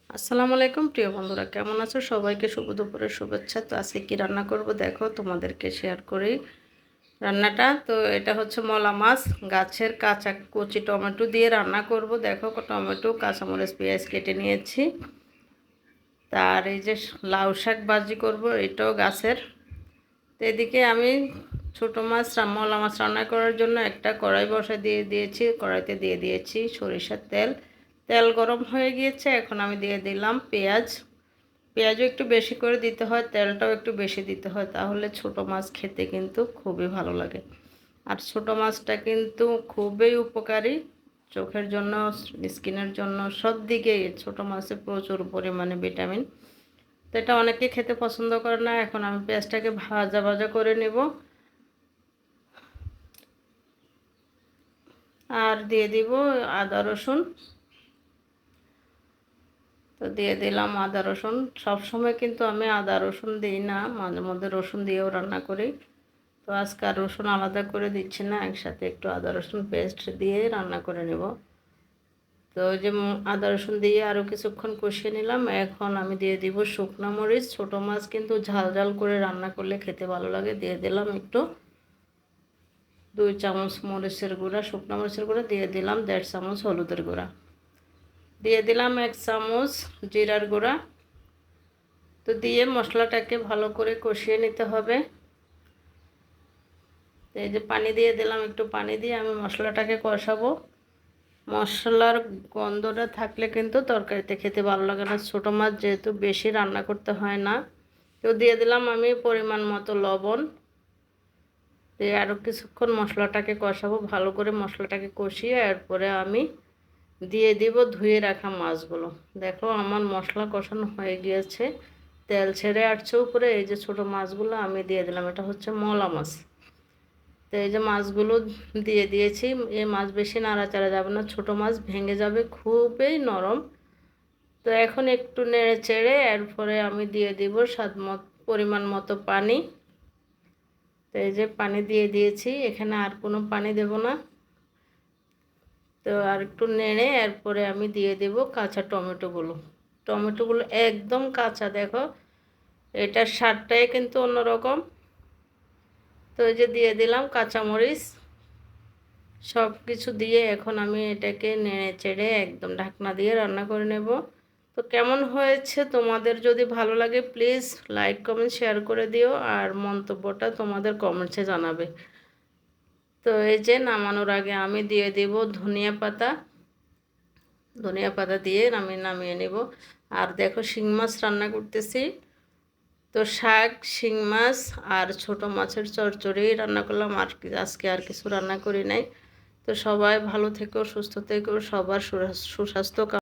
আসসালামু আলাইকুম প্রিয় বন্ধুরা, কেমন আছো? সবাইকে শুভ দুপুরের শুভেচ্ছা। তো আজকে কি রান্না করব দেখো, তোমাদেরকে শেয়ার করি রান্নাটা। তো এটা হচ্ছে মলা মাছ, গাছের কাঁচা কচি টমেটো দিয়ে রান্না করব। দেখো, টমেটো, কাঁচামরিচ, পেঁয়াজ কেটে নিয়েছি। তার এই যে লাউ শাক ভাজি করব, এটাও গাছের। তো এদিকে আমি ছোটো মাছ, মলা মাছ রান্না করার জন্য একটা কড়াই দিয়ে দিয়েছি। কড়াইতে দিয়ে দিয়েছি সরিষার তেল। তেল গরম হয়ে গিয়েছে, এখন আমি দিয়ে দিলাম পেঁয়াজ। পেঁয়াজও একটু বেশি করে দিতে হয়, তেলটাও একটু বেশি দিতে হয়, তাহলে ছোটো মাছ খেতে কিন্তু খুবই ভালো লাগে। আর ছোটো মাছটা কিন্তু খুবই উপকারী চোখের জন্য, স্কিনের জন্য, সব দিকেই ছোটো মাছে প্রচুর পরিমাণে ভিটামিন। তো এটা অনেকে খেতে পছন্দ করে না। এখন আমি পেঁয়াজটাকে ভাজা ভাজা করে নেব, আর দিয়ে দিব আদা রসুন। তো দিয়ে দিলাম আদা রসুন। সব সময় কিন্তু আমি আদা রসুন দিই না, মাঝে মধ্যে রসুন দিয়েও রান্না করি। তো আজকে আর রসুন আলাদা করে দিচ্ছি না, একসাথে একটু আদা রসুন পেস্ট দিয়ে রান্না করে নেব। তো ওই যে আদা রসুন দিয়ে আরও কিছুক্ষণ কষিয়ে নিলাম। এখন আমি দিয়ে দিব শুকনো মরিচ। ছোটো মাছ কিন্তু ঝাল ঝাল করে রান্না করলে খেতে ভালো লাগে। দিয়ে দিলাম একটু 2 চামচ মরিচের গুঁড়া, শুকনো মরিচের গুঁড়া। দিয়ে দিলাম 1.5 চামচ হলুদের গুঁড়া। দিয়ে দিলাম 1 চামচ জিরার গুঁড়া। তো দিয়ে মশলাটাকে ভালো করে কষিয়ে নিতে হবে। তো এই যে পানি দিয়ে দিলাম, একটু পানি দিয়ে আমি মশলাটাকে কষাবো। মশলার গন্ধটা থাকলে কিন্তু তরকারিতে খেতে ভালো লাগে না। ছোটো মাছ যেহেতু বেশি রান্না করতে হয় না। তো দিয়ে দিলাম আমি পরিমাণ মতো লবণ। দিয়ে আরও কিছুক্ষণ মশলাটাকে কষাবো, ভালো করে মশলাটাকে কষিয়ে এরপরে আমি দিয়ে দিব ধুয়ে রাখা মাছগুলো। দেখো আমার মশলা কষানো হয়ে গিয়েছে, তেল ছেড়ে আসছে উপরে। এই যে ছোটো মাছগুলো আমি দিয়ে দিলাম, এটা হচ্ছে মলা মাছ। তো এই যে মাছগুলো দিয়ে দিয়েছি। এই মাছ বেশি নাড়াচাড়া যাবে না, ছোটো মাছ ভেঙে যাবে, খুবই নরম। তো এখন একটু নেড়ে চেড়ে এরপরে আমি দিয়ে দিব পরিমাণ মতো পানি। তো এই যে পানি দিয়ে দিয়েছি, এখানে আর কোনো পানি দেব না। তো আর একটু নেড়ে এরপরে আমি দিয়ে দেব কাঁচা টমেটোগুলো। টমেটোগুলো একদম কাঁচা, দেখো এটার স্বাদটাই কিন্তু অন্যরকম। তো এই যে দিয়ে দিলাম কাঁচামরিচ। সব কিছু দিয়ে এখন আমি এটাকে নেড়ে চেড়ে একদম ঢাকনা দিয়ে রান্না করে নেব। তো কেমন হয়েছে, তোমাদের যদি ভালো লাগে প্লিজ লাইক কমেন্ট শেয়ার করে দিও, আর মন্তব্যটা তোমাদের কমেন্টসে জানাবে। তো এই যে নামানোর আগে আমি দিয়ে দেব ধনিয়া পাতা। ধনিয়া পাতা দিয়ে আমি নামিয়ে নেব। আর দেখো শিং মাছ রান্না করতেছি। তো শাক, শিং মাছ আর ছোটো মাছের চচ্চড়ি রান্না করলাম, আর আজকে আর কিছু রান্না করি নাই। তো সবাই ভালো থেকো, সুস্থ থেকো, সবার সুস্বাস্থ্য